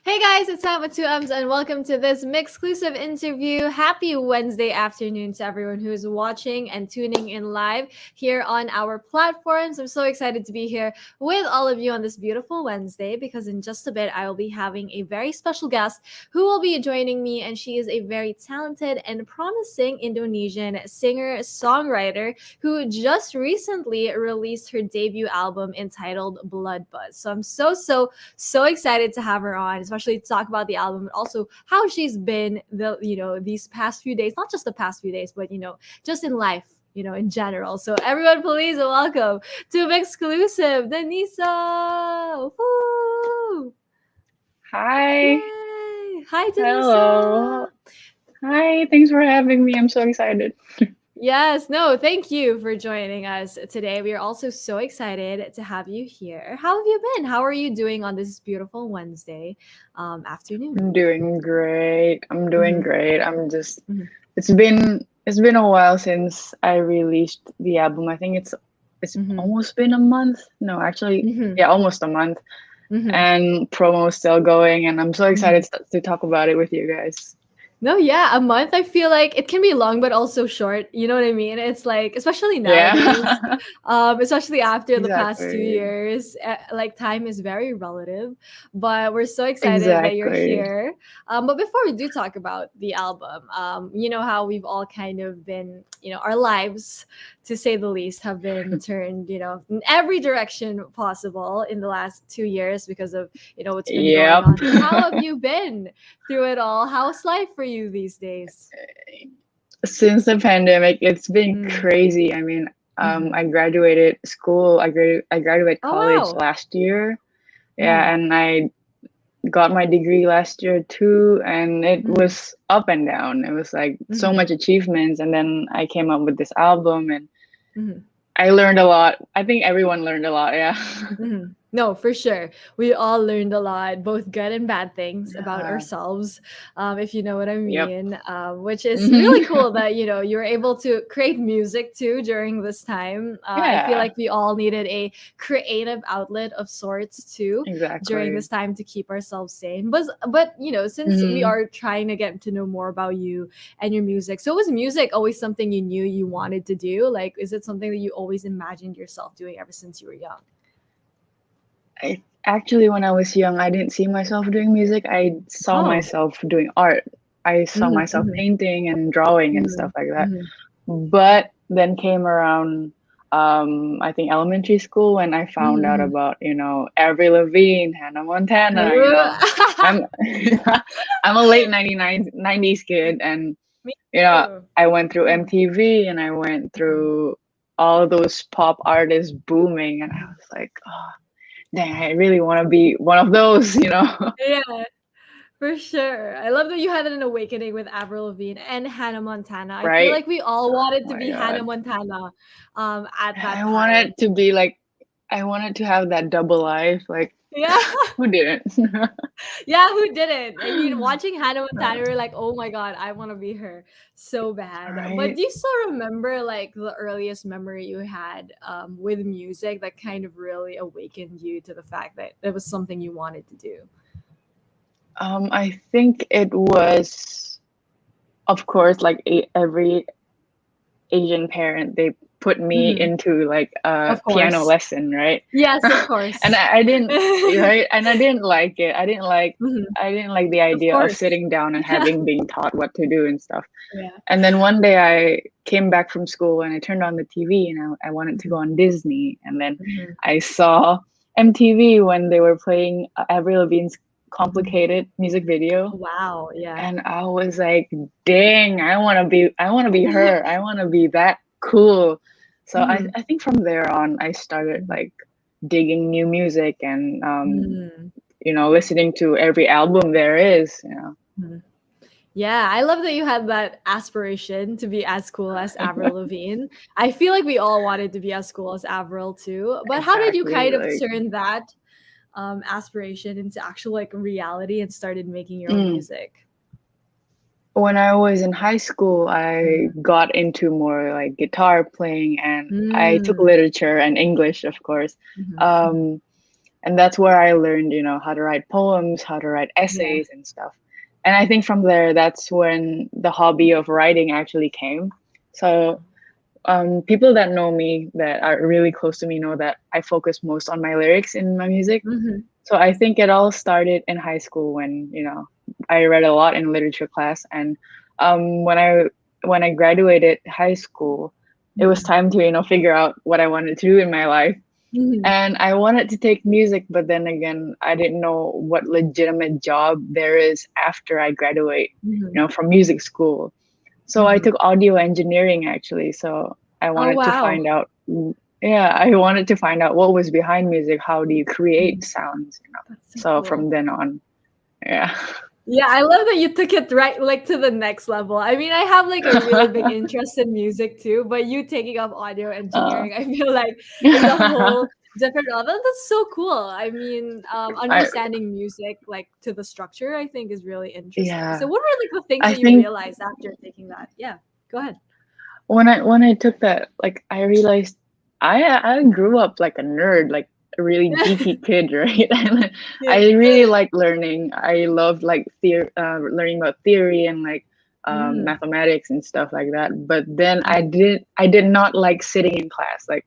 Hey guys, it's Sam with two M's, and welcome to this MYXclusive interview. Happy Wednesday afternoon to everyone who is watching and tuning in live here on our platforms. I'm so excited to be here with all of you on this beautiful Wednesday because in just a bit I will be having a very special guest who will be joining me, and she is a very talented and promising Indonesian singer-songwriter who just recently released her debut album entitled Blood Buzz. So I'm so excited to have her on, especially to talk about the album, but also how she's been these past few days, not just the past few days, but just in life, in general. So everyone, please welcome to MYXclusive, Denisa. Woo! Hi. Yay! Hi, Denisa. Hello. Hi, thanks for having me. I'm so excited. Yes, no, thank you for joining us today. We are also so excited to have you here. How have you been? How are you doing on this beautiful Wednesday afternoon? I'm doing great. I'm just Mhm. it's been a while since I released the album. I think it's almost been a month. No, actually, Mhm. yeah, almost a month. Mhm. And promo is still going, and I'm so excited to talk about it with you guys. No, yeah, a month. I feel like it can be long, but also short. You know what I mean? It's like, especially nowadays, Yeah. especially after the past 2 Exactly. years, like time is very relative. But we're so excited that you're Exactly. here. But before we do talk about the album, you know how we've all kind of been, our lives, to say the least, have been turned, in every direction possible in the last 2 years because of, what's been going Yep. on. But how have you been through it all? How's life for you these days? Since the pandemic, it's been Mm. crazy. I mean, Mhm. I graduated school. I graduated Oh college wow. last year. Mhm. Yeah, and I got my degree last year too, and it Mhm. was up and down. It was like so Mhm. much achievements, and then I came up with this album, and Mhm. I learned a lot. I think everyone learned a lot. Yeah. Mhm. No, for sure. We all learned a lot, both good and bad things about Yeah. ourselves, if you know what I Yep. mean. Which is really cool that you were able to create music too during this time. I feel Yeah. like we all needed a creative outlet of sorts too during Exactly. this time to keep ourselves sane. But since we Hmm. are trying to get to know more about you and your music, so was music always something you knew you wanted to do? Like, is it something that you always imagined yourself doing ever since you were young? Actually, when I was young, I didn't see myself doing music. I saw Oh. myself doing art. I saw Mhm, myself mhm, painting and drawing and stuff mhm, like that. mhm. But then came around, I think elementary school when I found out Mhm, about, Avril Lavigne, Hannah Montana, mhm. I'm I'm a late 90s kid, and Me too. I went through Mhm, MTV and I went mhm, through all those pop artists booming, and I was like, oh, dang, I really want to be one of those. yeah, for sure. I love that you had an awakening with Avril Lavigne and Hannah Montana. I feel Right? like we all wanted Oh to my be Hannah God. Montana, at that I time. wanted to be like, I wanted to have that double life. Like, Yeah. who didn't? Yeah, who didn't? I mean, watching Hannah Montana, we're like, oh my god, I want to be her so bad. But Right? do you still remember like the earliest memory you had with music that kind of really awakened you to the fact that it was something you wanted to do? I think it was, of course, like every Asian parent, they put me Mhm. into like a Of piano course. lesson, right? Yes, of And course. I didn't, right? And I didn't like it. Mhm. I didn't like the Of idea of course. sitting down and having being taught what to do and stuff. Yeah. And then one day I came back from school and I turned on the TV and I wanted to go Mhm. on Disney. And then Mhm. I saw MTV when they were playing Avril Lavigne's Mhm. Complicated music video. Oh, wow. Yeah. And I was like, dang, I wanna be her. I wanna be that cool. So Mhm. I think from there on I started Mhm. like digging new music and Mm. listening to every album there is, Mhm. Yeah, I love that you had that aspiration to be as cool as Avril Lavigne. I feel like we all wanted to be as cool as Avril too. But how did you Exactly. kind of Like turn that aspiration into actual like reality and started making your own mm. music? When I was in high school, I Mhm. got into more like guitar playing and I took Mm. literature and English, of course. Mhm. Mhm. Um, and that's where I learned, how to write poems, how to write Yeah. essays and stuff. And I think from there, that's when the hobby of writing actually came. So, people that know me, that are really close to me, know that I focus most on my lyrics in my music. Mhm. So I think it all started in high school when, I read a lot in literature class. And when I graduated high school, it was Mhm. time to, figure out what I wanted to do in my life. Mhm. And I wanted to take music, but then again, I didn't know what legitimate job there is after I graduate, Mhm. from music school. So I Mhm. took audio engineering actually. So I Oh, wanted to wow. find out, yeah, I wanted to find out what was behind music. How do you create Mhm. sounds? That's so So cool. from then on, yeah. Yeah, I love that you took it right like to the next level. I mean, I have like a really big interest in music too, but you taking up audio uh, engineering, I feel like is a whole different level. That's so cool. I mean, I understanding music like to the structure, I think is really interesting. So yeah, what were like the things I that you think realized after taking that? Yeah, go ahead. when I took that, like I realized I grew up like a nerd, like a really geeky kid, right? And Yeah. I really like learning. I loved like learning about theory and like Mm, mathematics and stuff like that. But then mhm. I did not like sitting in class. Like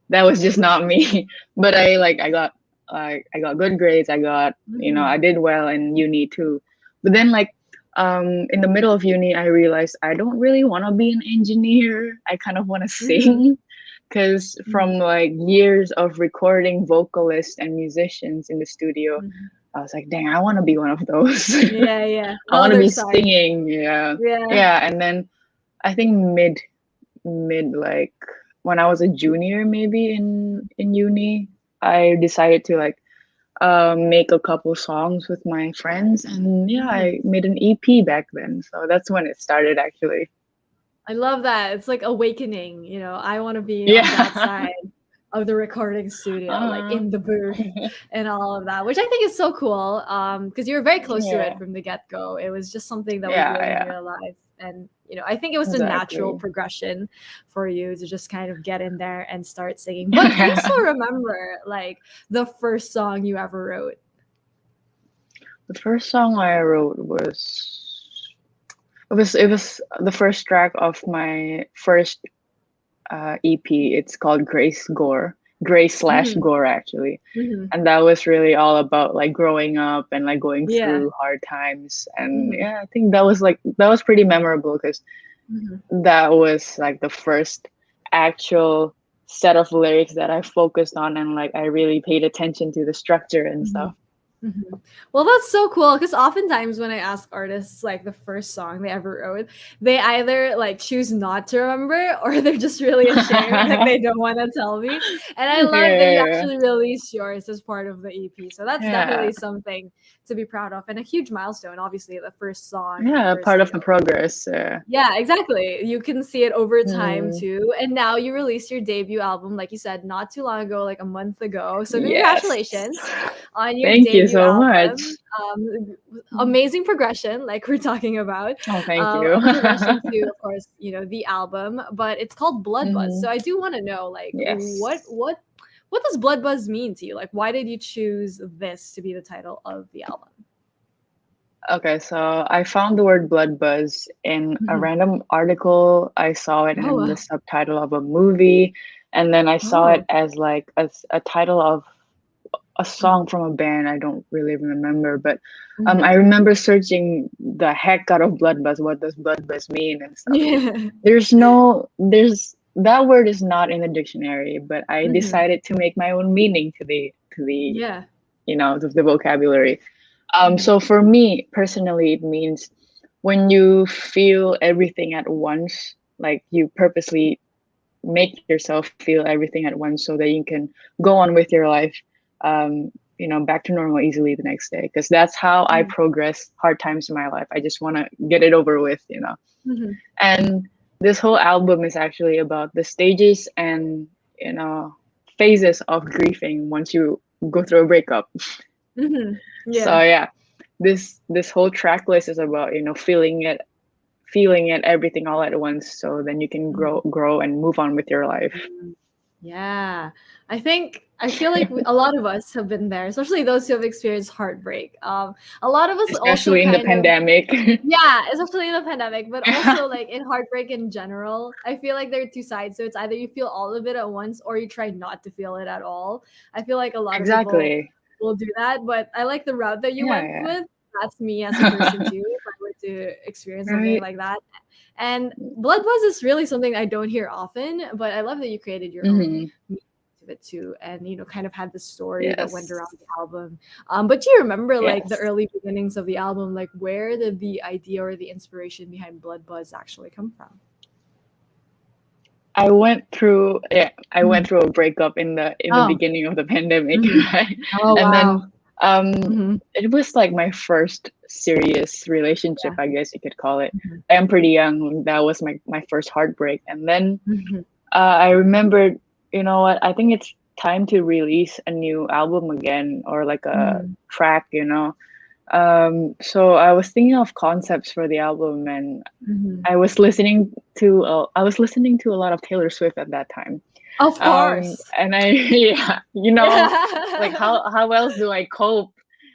that was just not me. But I got good grades. I got, I Mhm, did well in uni too. But then like in the middle of uni I realized I don't really want to be an engineer. I kind of want to mhm, sing because from mhm, like years of recording vocalists and musicians in the studio, mhm. I was like, dang, I want to be one of those. Yeah, yeah. The I want to other be side. singing. Yeah. Yeah. Yeah. And then I think mid like when I was a junior maybe in uni, I decided to like make a couple songs with my friends, and yeah, Mhm. I made an EP back then. So that's when it started actually. I love that. It's like awakening, I want to be on that Yeah. side of the recording studio, like uh, in the booth and all of that, which I think is so cool. Because you were very close to it yeah. from the get-go. It was just something that was Yeah, really in yeah, your life. And, I think it was the natural exactly. progression for you to just kind of get in there and start singing. But do you still remember like the first song you ever wrote? The first song I wrote was it was the first track of my first EP. It's called Grace slash Hmm. Gore actually. Hmm. And that was really all about like growing up and like going Yeah. through hard times. And Hmm. yeah, I think that was pretty memorable because Hmm. that was like the first actual set of lyrics that I focused on and like I really paid attention to the structure and Hmm. stuff. Mhm. Well, that's so cool because oftentimes when I ask artists like the first song they ever wrote, they either like choose not to remember or they're just really ashamed, like Yeah, they don't want to tell me. And I yeah, love that you yeah. actually released yours as part of the EP. So that's Yeah, definitely something to be proud of and a huge milestone. Obviously, the first song and the yeah, first, part of the progress. yeah, exactly. You can see it over time Mm, too. And now you released your debut album, like you said, not too long ago, like a month ago. So yes. congratulations on your Thank you debut so much. album. Amazing progression, like we're talking about. Oh, thank you. A progression to, of course, the album, but it's called Blood Buzz. So Hmm. I do want to know, like, what Yes. what what does Blood Buzz mean to you? Like, why did you choose this to be the title of the album? Okay, so I found the word blood buzz in a Mhm. random article. I saw it Oh, in the wow. subtitle of a movie, and then I saw it Oh. as like a title of a Mhm. song from a band. I don't really remember, but I Mhm. remember searching the heck out of blood buzz. What does blood buzz mean and stuff? Yeah. There's that word is not in the dictionary, but I Mhm. decided to make my own meaning to the Yeah. the vocabulary. Mhm. So for me personally, it means when you feel everything at once, like you purposely make yourself feel everything at once so that you can go on with your life, back to normal easily the next day. Because that's how I Mhm. progress hard times in my life. I just want to get it over with. Mhm. And this whole album is actually about the stages and you know phases of grieving once you go through a breakup. Mhm. So Yeah. yeah, this whole track list is about feeling it everything all at once, so then you can Mhm. grow and move on with your life. Mm. Yeah. I feel like a lot of us have been there, especially those who have experienced heartbreak. A lot of us also Especially in the kind of, pandemic. yeah, especially in the pandemic, but also like in heartbreak in general. I feel like there are two sides. So it's either you feel all of it at once or you try not to feel it at all. I feel like a lot of people Exactly. will do that, but I like the route that you went Yeah, with. That's me as a person too, if I were to experience something right. like that. And blood buzz is really something I don't hear often, but I love that you created your own Hmm. meaning to it too, and kind of had the story that went Yes. around the album. But do you remember like the Yes. early beginnings of the album? Like where did the idea or the inspiration behind Blood Buzz actually come from? I went Mhm. through a breakup in the Oh. beginning of the pandemic, Mhm. right? Oh And wow. then um Mhm. it was like my first serious relationship, Yeah. I guess you could call it. Mhm. I'm pretty young. That was my first heartbreak. And then Mhm. I remembered, you know what, I think it's time to release a new album again or like a Mhm. track. So I was thinking of concepts for the album, and Mhm. I was listening to a lot of Taylor Swift at that time. Of course. And I yeah, like Yeah. how else do I cope?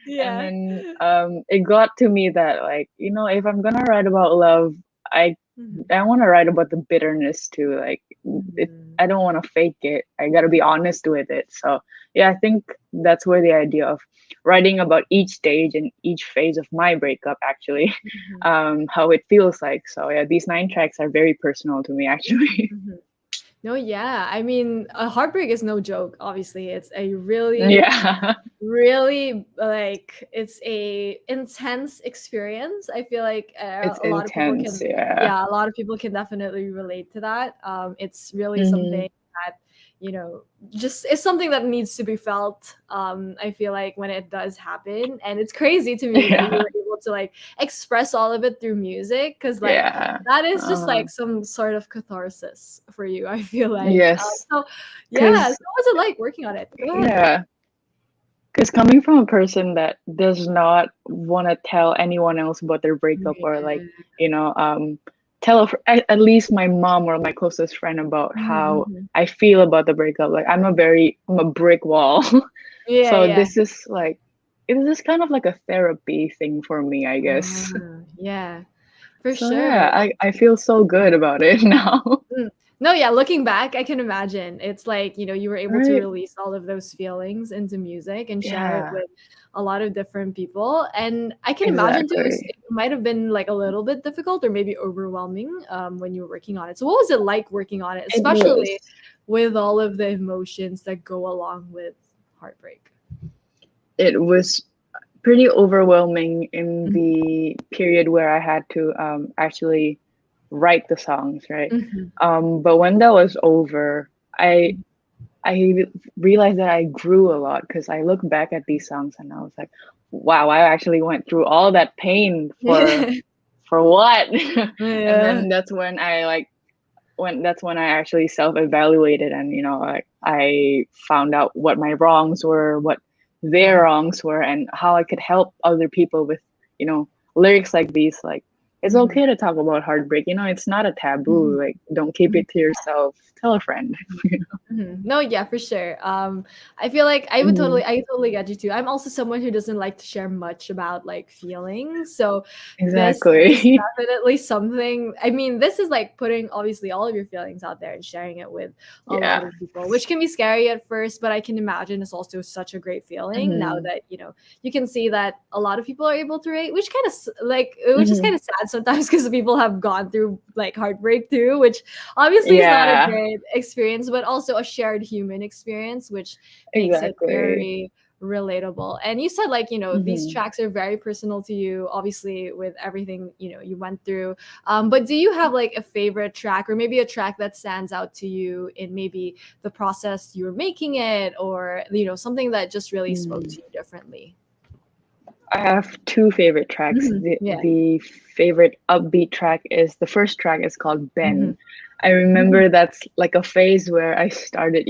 And Yeah. then it got to me that, like, if I'm gonna write about love, I Mhm. I want to write about the bitterness too. Like, Mhm. I don't want to fake it. I gotta be honest with it. So yeah, I think that's where the idea of writing about each stage and each phase of my breakup actually, Mhm. how it feels like. So yeah, these 9 tracks are very personal to me actually. Mhm. No, yeah. I mean, a heartbreak is no joke, obviously. It's a really, Yeah, really like it's a intense experience. I feel like it's a lot of people intense. can, Yeah. yeah, a lot of people can definitely relate to that. It's really Hmm. something that, just it's something that needs to be felt. I feel like when it does happen, and it's crazy to me that you Yeah. were able to like express all of it through music, because like Yeah. that is just Uh, like some sort of catharsis for you. I feel like. yes. So yeah. So Cause what was it like working on it? Go ahead. yeah. Because coming from a person that does not want to tell anyone else about their breakup, or like, Yeah. you know, tell at least my mom or my closest friend about how Mhm. I feel about the breakup. Like, I'm a brick wall. Yeah, So yeah. it is kind of like a therapy thing for me, I guess. Yeah, for So yeah, sure. I feel so good about it now. Mm. No, yeah, looking back, I can imagine. It's like, you were able to Right? release all of those feelings into music and share it Yeah, with a lot of different people. And I can imagine too, exactly. it might have been like a little bit difficult or maybe overwhelming when you were working on it. So, what was it like working on it, It was. especially with all of the emotions that go along with heartbreak? It was pretty overwhelming in Mhm. the period where I had to actually write the songs, right? Mhm. But when that was over, I Mhm. I realized that I grew a lot because I look back at these songs and I was like, wow, I actually went through all that pain for what? And Yeah. then that's when I actually self-evaluated, and I found out what my wrongs were, what their Mhm. wrongs were, and how I could help other people with, lyrics like these, like, it's Mm-hmm. okay to talk about heartbreak. It's not a taboo. Like, don't keep it to yourself. Tell a friend. No, yeah, for sure. I feel like Mhm. I totally get you too. I'm also someone who doesn't like to share much about like feelings. So this is Exactly. definitely something. I mean, this is like putting obviously all of your feelings out there and sharing it with a lot Yeah. of people, which can be scary at first, but I can imagine it's also such a great feeling now Hmm. that you can see that a lot of people are able to rate, which kind of which is Hmm. kind of sad sometimes because people have gone through like heartbreak too, which obviously is not a Yeah. great experience, but also a shared human experience, which makes it Exactly. very relatable. And you said like, these Hmm. tracks are very personal to you, obviously with everything, you went through. But do you have like a favorite track or maybe a track that stands out to you in maybe the process you were making it or, something that just really spoke to you differently? I have two favorite tracks. Mhm. The Yeah. the favorite upbeat track is the first track is called Mhm. Ben. I Mhm. remember that's like a phase where I started,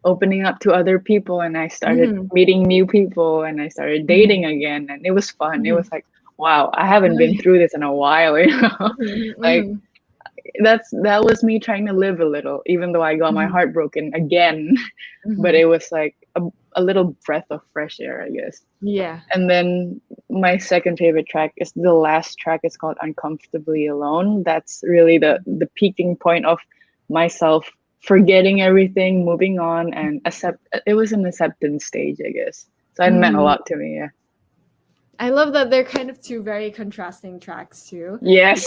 opening up to other people, and I started Mhm. meeting new people, and I started Mhm. dating again, and it was fun. It Mhm. was like, wow, I haven't been through this in a while, Mhm. Like, Mhm. that was me trying to live a little, even though I got my Mhm. heart broken again. But Mhm. it was like a little breath of fresh air, I guess. Yeah. And then my second favorite track is the last track. It's called Uncomfortably Alone. That's really the peaking point of myself forgetting everything, moving on, and it was an acceptance stage, I guess. So it meant a Mhm. lot to me, yeah. I love that they're kind of two very contrasting tracks too. Yes.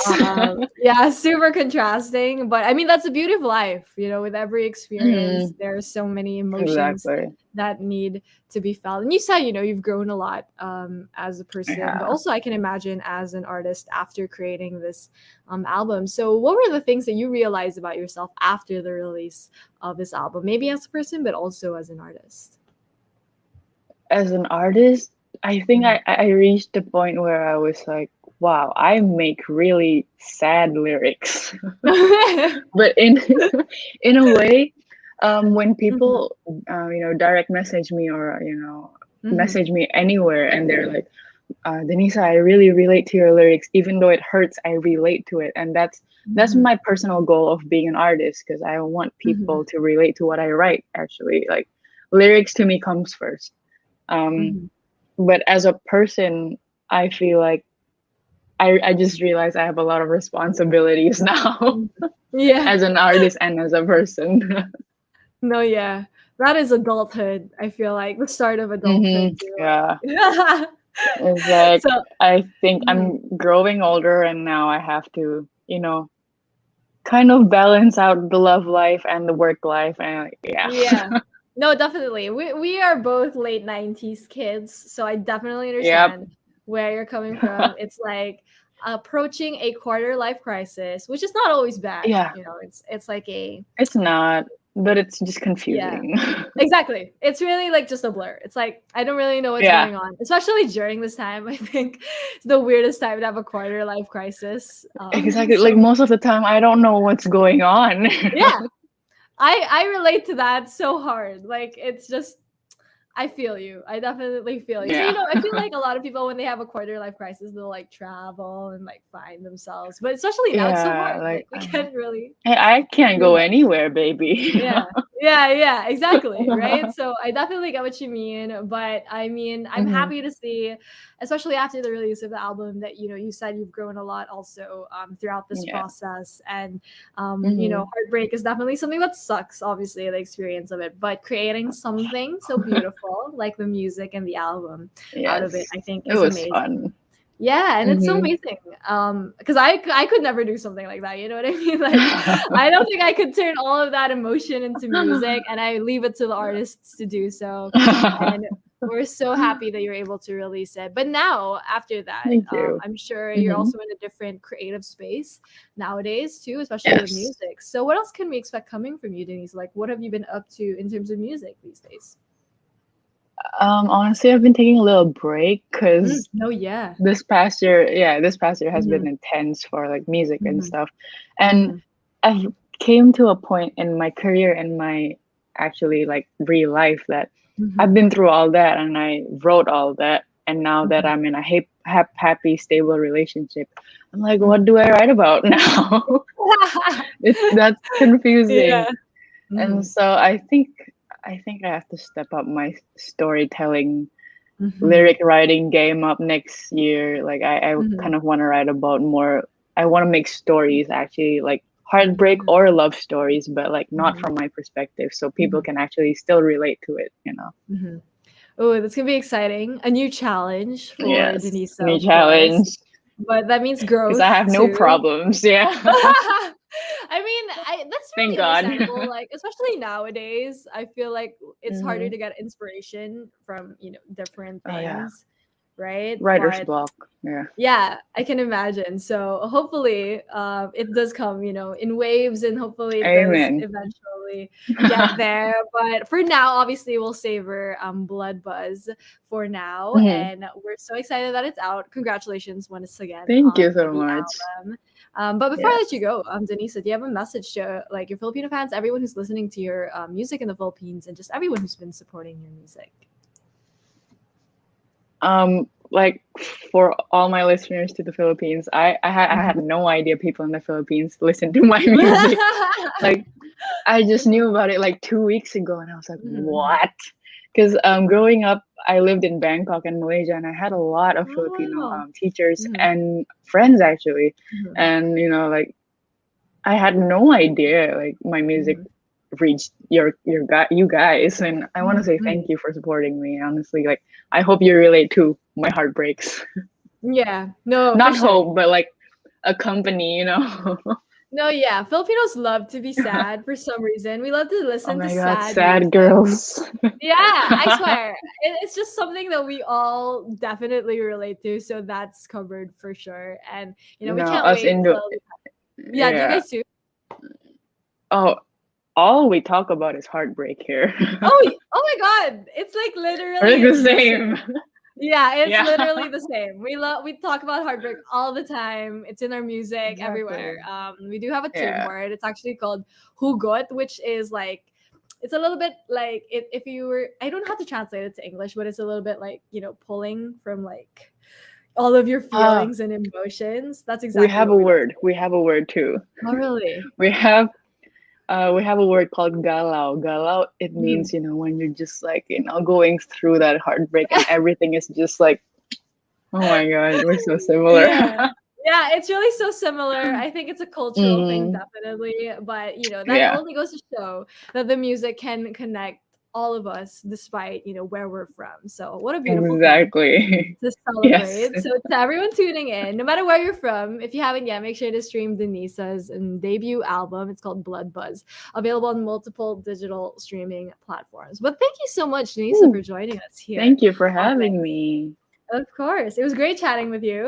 Yeah, super contrasting. But I mean, that's the beauty of life. With every experience, Mhm. there are so many emotions Exactly. that need to be felt. And you said, you've grown a lot as a person, but Yeah. also I can imagine as an artist after creating this album. So, what were the things that you realized about yourself after the release of this album? Maybe as a person, but also as an artist. As an artist, I think Mhm. I reached the point where I was like, wow, I make really sad lyrics. But in in a way, when Mhm. people direct message me, or Mhm. message me anywhere, and they're like, Denisa, I really relate to your lyrics, even though it hurts, I relate to it. And that's Mhm. my personal goal of being an artist, because I want Mhm. people to relate to what I write. Actually, like, lyrics to me comes first. um Mhm. but as a person, I feel like I just realized I have a lot of responsibilities now, Mhm. Yeah. as an artist and as a person. No, yeah. That is adulthood. I feel like the start of adulthood too. Yeah. Like, It's like, so, I think mhm. I'm growing older, and now I have to, kind of balance out the love life and the work life, and yeah. Yeah. No, definitely. We are both late 90s kids, so I definitely Yep. understand where you're coming from. It's like approaching a quarter life crisis, which is not always bad. Yeah, It's like a it's not, but it's just yeah. confusing. Exactly. It's really like just a blur. It's like I don't really know what's Yeah, going on, especially during this time. I think it's the weirdest time to have a quarter life crisis. exactly. Like, So most of the time, I don't know what's going on. yeah, I relate to that so hard. Like it's just I feel you. I definitely feel you. So, Yeah. I feel like a lot of people when they have a quarter life crisis, they'll like travel and like find themselves. But especially now, it's so Yeah, hard. like, Like we can't really I can't do go much. anywhere, baby. Yeah. Yeah, yeah, exactly, right? So I definitely get what you mean, but I mean, I'm Hmm. happy to see, especially after the release of the album, that you said you've grown a lot also throughout this Yeah. process, and Hmm. heartbreak is definitely something that sucks, obviously, the experience of it, but creating something so beautiful like the music and the album out of it, Yes, I think it is was amazing. fun. Yeah, and it's so Hmm. amazing. Because I could never do something like that. You know what I mean? Like, I don't think I could turn all of that emotion into music, and I leave it to the artists to do so. And we're so happy that you're able to release it. But now, after that, Thank you. I'm sure you're Hmm. also in a different creative space nowadays too, especially with Yes. music. So, what else can we expect coming from you, Denise? Like, what have you been up to in terms of music these days? Honestly, I've been taking a little break, because No, yeah. this past year has Mm-hmm, been intense for like music and mm-hmm, stuff. And mm-hmm, I've came to a point in my career and my actually like real life that mm-hmm, I've been through all that, and I wrote all that. And now that Mhm. I'm in a happy, stable relationship, I'm like, Mhm. what do I write about now? That's Yeah. confusing. And Mhm. so I think I have to step up my storytelling Mhm. lyric writing game up next year. Like I Mhm. kind of want to write about more. I want to make stories actually, like heartbreak Mhm. or love stories, but like not Mhm. from my perspective, so people Mhm. can actually still relate to it. You know? Mhm. Oh, that's gonna be exciting. A new challenge for Yes, Denisa, new of course. challenge But that means because I growth have no too. problems. Yeah, That's thank really God. understandable. Like, especially nowadays, I feel like it's harder Hmm. to get inspiration from, different Oh yeah, things, right? writer's But block. Yeah. yeah, I can imagine. So hopefully, it does come, in waves, and hopefully it does Amen. eventually get there. But for now, obviously, we'll savor Blood Buzz for now, Hmm. and we're so excited that it's out. Congratulations once again Thank you on so the much. album. But before I let you Yes. go, Denisa, do you have a message to like your Filipino fans, everyone who's listening to your music in the Philippines, and just everyone who's been supporting your music? Like for all my listeners to the Philippines, I had Mhm. no idea people in the Philippines listen to my music. Like I just knew about it like 2 weeks ago, and I was like, Mhm. what? Because growing up, I lived in Bangkok and Malaysia, and I had a lot of Oh, Filipino wow. teachers Mhm. and friends actually, Mhm. and like I had no idea like my music Mhm. reached you guys, and I want to Mhm. say Mhm. thank you for supporting me. Honestly, like I hope you relate to my heartbreaks. Yeah. No, for Not sure. hope, but like a company. No, yeah. Filipinos love to be sad for some reason. We love to Oh listen to my god, sad sad music. girls. Yeah, I swear. It's just something that we all definitely relate to. So that's covered for sure. And, we No, can't us wait Indo. till. Yeah, do you Yeah. guys too? Oh, all we talk about is heartbreak here. Oh my God. It's like We're like literally the the same. same. Yeah, it's Yeah. literally the same. We talk about heartbreak all the time. It's in our music everywhere. Exactly. We do have a term Yeah. for it. It's actually called hugot, which is like it's a little bit like if you were I don't know how to translate it to English, but it's a little bit like, pulling from like all of your Ah, feelings and emotions. That's we exactly have what a we love to word. do. We have a word too. Oh really? We have we have a word called galau. Galau, it Mhm. means, when you're just like, going through that heartbreak and everything is just like, oh my god, we're so similar. Yeah. Yeah, it's really so similar. I think it's a cultural thing, Hmm. definitely. But, that Yeah, only goes to show that the music can connect all of us despite, where we're from. So, what a beautiful thing exactly. to Yes. celebrate. So, to everyone tuning in, no matter where you're from, if you haven't yet, make sure to stream Denisa's debut album. It's called Blood Buzz, available on multiple digital streaming platforms. But thank you so much, Denisa, Ooh, for joining us here thank you for on having me. of course. It was great chatting with you.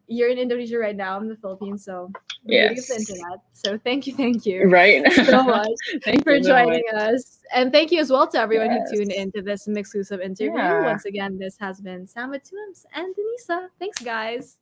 You're in Indonesia right now. I'm in the Philippines, so the beauty of the Yes. internet. So thank you Right. so much Thank for you so much. joining us. And thank you as well to everyone who tuned Yes. into this MYXclusive interview. Yeah. Once again, this has been Sam with Tooms and Denisa. Thanks, guys.